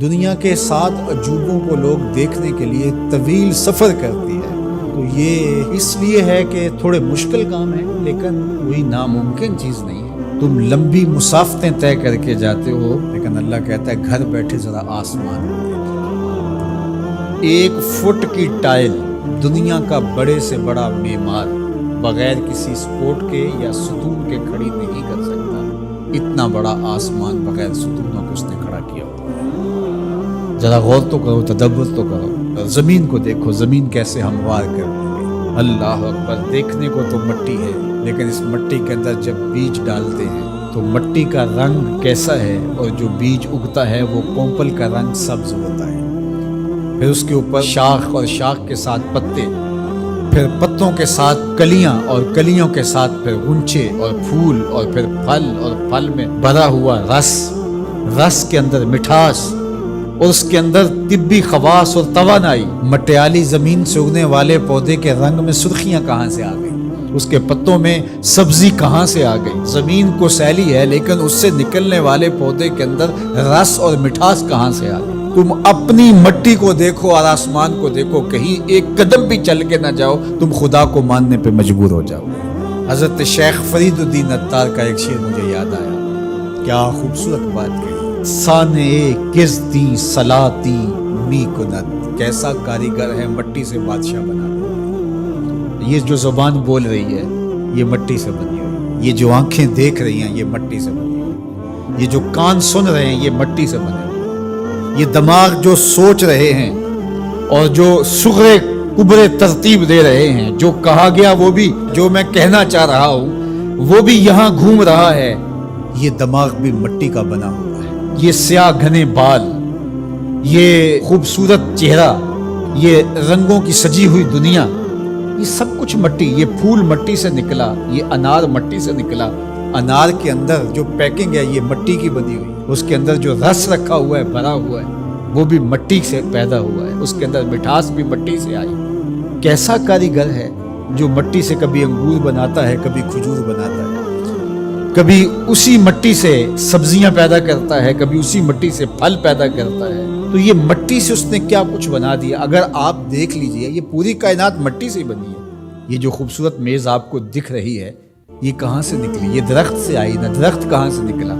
دنیا کے 7 عجوبوں کو لوگ دیکھنے کے لیے طویل سفر کرتی ہے، تو یہ اس لیے ہے کہ تھوڑے مشکل کام ہیں، لیکن وہی ناممکن چیز نہیں ہے۔ تم لمبی مسافتیں طے کر کے جاتے ہو، لیکن اللہ کہتا ہے گھر بیٹھے ذرا آسمان کو دیکھو۔ 1 فٹ کی ٹائل دنیا کا بڑے سے بڑا معمار بغیر کسی سپورٹ کے یا ستون کے کھڑی نہیں کر سکتا۔ اتنا بڑا آسمان بغیر ستونوں کو اس نے کھڑا کیا ہوا ہے۔ ذرا غور تو کرو، تدبر تو کرو، زمین کو دیکھو، زمین کیسے ہموار کر دی ہے۔ اللہ اکبر، دیکھنے کو تو مٹی ہے، لیکن اس مٹی کے اندر جب بیج ڈالتے ہیں تو مٹی کا رنگ کیسا ہے، اور جو بیج اگتا ہے وہ کومپل کا رنگ سبز ہوتا ہے۔ پھر اس کے اوپر شاخ، اور شاخ کے ساتھ پتے، پھر پتوں کے ساتھ کلیاں، اور کلیوں کے ساتھ پھر غنچے اور پھول، اور پھر پھل، اور پھل میں بھرا ہوا رس، رس کے اندر مٹھاس، اور اس کے اندر طبی خواص اور توانائی۔ مٹیالی زمین سے اگنے والے پودے کے رنگ میں سرخیاں کہاں سے آ گئی؟ اس کے پتوں میں سبزی کہاں سے آ گئی؟ زمین کو سیلی ہے، لیکن اس سے نکلنے والے پودے کے اندر رس اور مٹھاس کہاں سے آ گئی؟ تم اپنی مٹی کو دیکھو اور آسمان کو دیکھو، کہیں ایک قدم بھی چل کے نہ جاؤ، تم خدا کو ماننے پہ مجبور ہو جاؤ۔ حضرت شیخ فرید الدین عطار کا ایک شعر مجھے یاد آیا، کیا خوبصورت بات کہی۔ سانے کزدی سلاتی می کند، کیسا کاریگر ہے مٹی سے بادشاہ بنا۔ یہ جو زبان بول رہی ہے یہ مٹی سے بنی ہوئی، یہ جو آنکھیں دیکھ رہی ہیں یہ مٹی سے بنی ہوئی، یہ جو کان سن رہے ہیں یہ مٹی سے بنے ہوئے، یہ دماغ جو سوچ رہے ہیں اور جو صغرے کبرے ترتیب دے رہے ہیں، جو کہا گیا وہ بھی، جو میں کہنا چاہ رہا ہوں وہ بھی یہاں گھوم رہا ہے، یہ دماغ بھی مٹی کا بنا ہوا ہے۔ یہ سیاہ گھنے بال، یہ خوبصورت چہرہ، یہ رنگوں کی سجی ہوئی دنیا، یہ سب کچھ مٹی، یہ پھول مٹی سے نکلا، یہ انار مٹی سے نکلا۔ انار کے اندر جو پیکنگ ہے یہ مٹی کی بنی ہوئی، اس کے اندر جو رس رکھا ہوا ہے، بھرا ہوا ہے، وہ بھی مٹی سے پیدا ہوا ہے، اس کے اندر مٹھاس بھی مٹی سے آئی۔ کیسا کاریگر ہے جو مٹی سے کبھی انگور بناتا ہے، کبھی کھجور بناتا ہے، کبھی اسی مٹی سے سبزیاں پیدا کرتا ہے، کبھی اسی مٹی سے پھل پیدا کرتا ہے۔ تو یہ مٹی سے اس نے کیا کچھ بنا دیا۔ اگر آپ دیکھ لیجئے یہ پوری کائنات مٹی سے بنی ہے۔ یہ جو خوبصورت میز آپ کو دکھ رہی ہے یہ کہاں سے نکلی؟ یہ درخت سے آئی نہ، درخت کہاں سے نکلا؟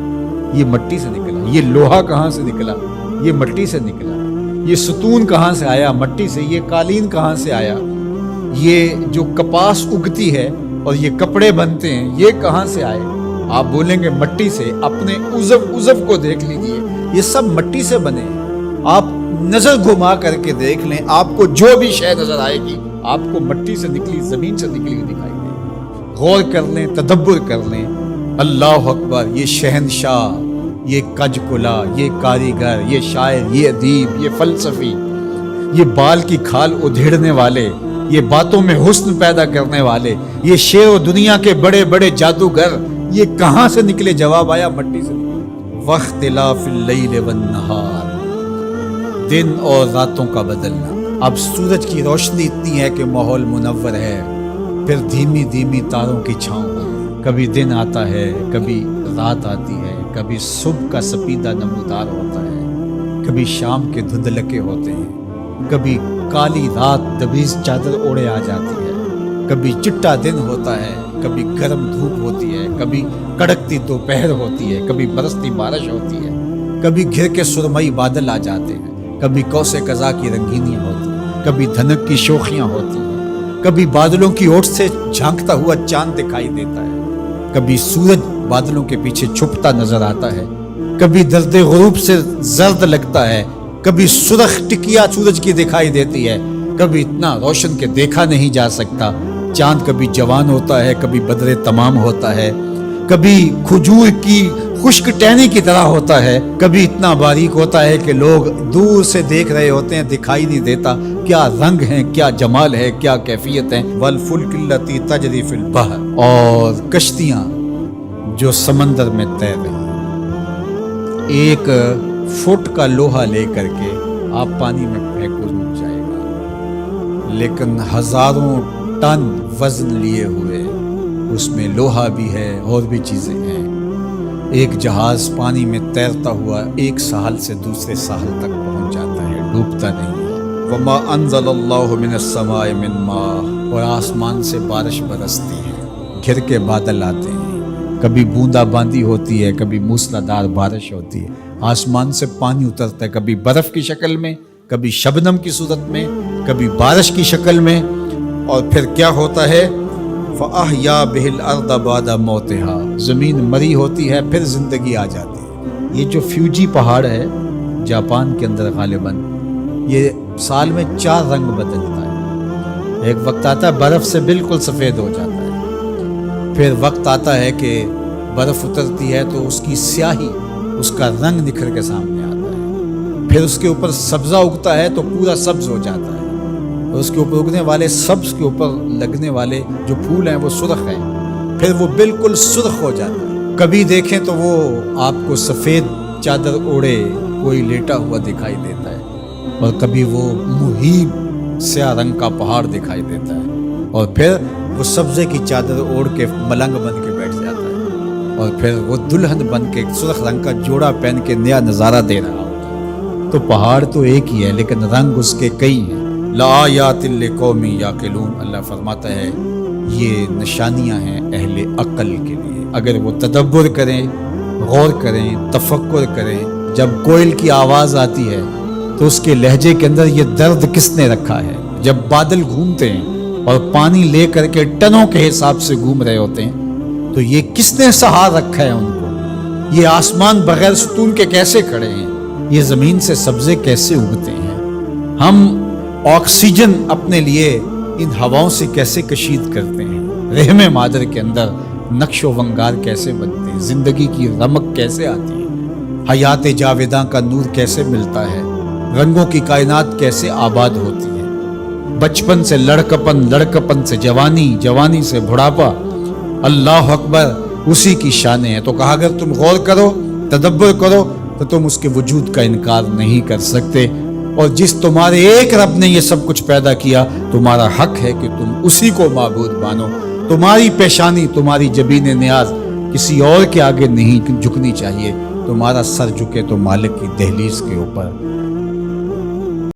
یہ مٹی سے نکلا۔ یہ لوہا کہاں سے نکلا؟ یہ مٹی سے نکلا۔ یہ ستون کہاں سے آیا؟ مٹی سے۔ یہ قالین کہاں سے آیا؟ یہ جو کپاس اگتی ہے اور یہ کپڑے بنتے ہیں یہ کہاں سے آئے؟ آپ بولیں گے مٹی سے۔ اپنے عزب کو دیکھ لیجئے، یہ سب مٹی سے بنے ہیں۔ آپ نظر گھما کر کے دیکھ لیں، آپ کو جو بھی شے نظر آئے گی آپ کو مٹی سے نکلی، زمین سے نکلی ہوئی دکھائی دے گی۔ غور کر لیں، تدبر کر لیں۔ اللہ اکبر، یہ شہنشاہ، یہ کج کلا، یہ کاریگر، یہ شاعر، یہ ادیب، یہ فلسفی، یہ بال کی کھال ادھیڑنے والے، یہ باتوں میں حسن پیدا کرنے والے، یہ شعر و دنیا کے بڑے بڑے جادوگر، یہ کہاں سے نکلے؟ جواب آیا مٹی سے نکلے۔ واختلاف اللیل والنہار، دن اور راتوں کا بدلنا۔ اب سورج کی روشنی اتنی ہے کہ ماحول منور ہے، پھر دھیمی دھیمی تاروں کی چھاؤں ہوتی، کبھی دن آتا ہے، کبھی رات آتی ہے، کبھی صبح کا سپیدہ نمودار ہوتا ہے، کبھی شام کے دھندلکے ہوتے ہیں، کبھی کالی رات دبیز چادر اوڑے آ جاتی ہے، کبھی چٹا دن ہوتا ہے، کبھی گرم دھوپ ہوتی ہے، کبھی کڑکتی دوپہر ہوتی ہے، کبھی برستی بارش ہوتی ہے، کبھی گھر کے سرمئی بادل آ جاتے ہیں، کبھی کوسے قضا کی رنگینیاں ہوتی ہیں، کبھی دھنک کی شوخیاں ہوتی ہیں، کبھی بادلوں کی اوٹ سے جھانکتا ہوا چاند دکھائی دیتا ہے، کبھی سورج بادلوں کے پیچھے چھپتا نظر آتا ہے، کبھی درد غروب سے زرد لگتا ہے، کبھی سرخ ٹکیا سورج کی دکھائی دیتی ہے، کبھی اتنا روشن کہ دیکھا نہیں جا سکتا، چاند کبھی جوان ہوتا ہے، کبھی بدر تمام ہوتا ہے، کبھی کھجور کی خشک ٹہنی کی طرح ہوتا ہے، کبھی اتنا باریک ہوتا ہے کہ لوگ دور سے دیکھ رہے ہوتے ہیں، دکھائی نہیں دیتا۔ کیا رنگ ہیں، کیا جمال ہے، کیا کیفیت ہے۔ والفلک التی تجری فی البحر، اور کشتیاں جو سمندر میں تیر رہی ہیں۔ 1 فٹ کا لوہا لے کر کے آپ پانی میں پھینکو ڈوب جائے گا، لیکن ہزاروں ٹن وزن لیے ہوئے اس میں لوہا بھی ہے اور بھی چیزیں ہیں، ایک جہاز پانی میں تیرتا ہوا ایک ساحل سے دوسرے ساحل تک پہنچ جاتا ہے، ڈوبتا نہیں ہے۔ وما انزل اللہ من السماء من ماء، اور آسمان سے بارش برستی ہے، گھر کے بادل آتے ہیں، کبھی بوندا باندی ہوتی ہے، کبھی موسلادھار بارش ہوتی ہے، آسمان سے پانی اترتا ہے، کبھی برف کی شکل میں، کبھی شبنم کی صورت میں، کبھی بارش کی شکل میں، اور پھر کیا ہوتا ہے؟ فَأَحْيَا بِهِ الْأَرْضَ بَعْدَ مَوْتِهَا، زمین مری ہوتی ہے پھر زندگی آ جاتی ہے۔ یہ جو فیوجی پہاڑ ہے جاپان کے اندر غالباً، یہ سال میں 4 رنگ بدلتا ہے۔ ایک وقت آتا ہے برف سے بالکل سفید ہو جاتا ہے، پھر وقت آتا ہے کہ برف اترتی ہے تو اس کی سیاہی، اس کا رنگ نکھر کے سامنے آتا ہے، پھر اس کے اوپر سبزہ اگتا ہے تو پورا سبز ہو جاتا ہے، اور اس کے اوپر اگنے والے سبز کے اوپر لگنے والے جو پھول ہیں وہ سرخ ہیں، پھر وہ بالکل سرخ ہو جاتا ہے۔ کبھی دیکھیں تو وہ آپ کو سفید چادر اوڑے کوئی لیٹا ہوا دکھائی دیتا ہے، اور کبھی وہ مہیب سیاہ رنگ کا پہاڑ دکھائی دیتا ہے، اور پھر وہ سبزے کی چادر اوڑھ کے ملنگ بن کے بیٹھ جاتا ہے، اور پھر وہ دلہن بن کے سرخ رنگ کا جوڑا پہن کے نیا نظارہ دے رہا ہوتا ہے۔ تو پہاڑ تو ایک ہی ہے لیکن رنگ اس کے کئی ہیں۔ لآیات لقوم یعقلون، اللہ فرماتا ہے یہ نشانیاں ہیں اہل عقل کے لیے، اگر وہ تدبر کریں، غور کریں، تفکر کریں۔ جب کوئل کی آواز آتی ہے تو اس کے لہجے کے اندر یہ درد کس نے رکھا ہے؟ جب بادل گھومتے ہیں اور پانی لے کر کے ٹنوں کے حساب سے گھوم رہے ہوتے ہیں تو یہ کس نے سہار رکھا ہے ان کو؟ یہ آسمان بغیر ستون کے کیسے کھڑے ہیں؟ یہ زمین سے سبزے کیسے اگتے ہیں؟ ہم آکسیجن اپنے لیے ان ہواؤں سے کیسے کشید کرتے ہیں؟ رحم مادر کے اندر نقش و ونگار کیسے بنتے ہیں؟ زندگی کی رمق کیسے آتی ہے؟ حیات جاویداں کا نور کیسے ملتا ہے؟ رنگوں کی کائنات کیسے آباد ہوتی ہے؟ بچپن سے لڑکپن، لڑکپن سے جوانی، جوانی سے بڑھاپا، اللہ اکبر، اسی کی شانیں ہیں۔ تو کہا اگر تم غور کرو، تدبر کرو تو تم اس کے وجود کا انکار نہیں کر سکتے، اور جس تمہارے ایک رب نے یہ سب کچھ پیدا کیا، تمہارا حق ہے کہ تم اسی کو معبود مانو۔ تمہاری پیشانی، تمہاری جبین نیاز کسی اور کے آگے نہیں جھکنی چاہیے، تمہارا سر جھکے تو مالک کی دہلیز کے اوپر۔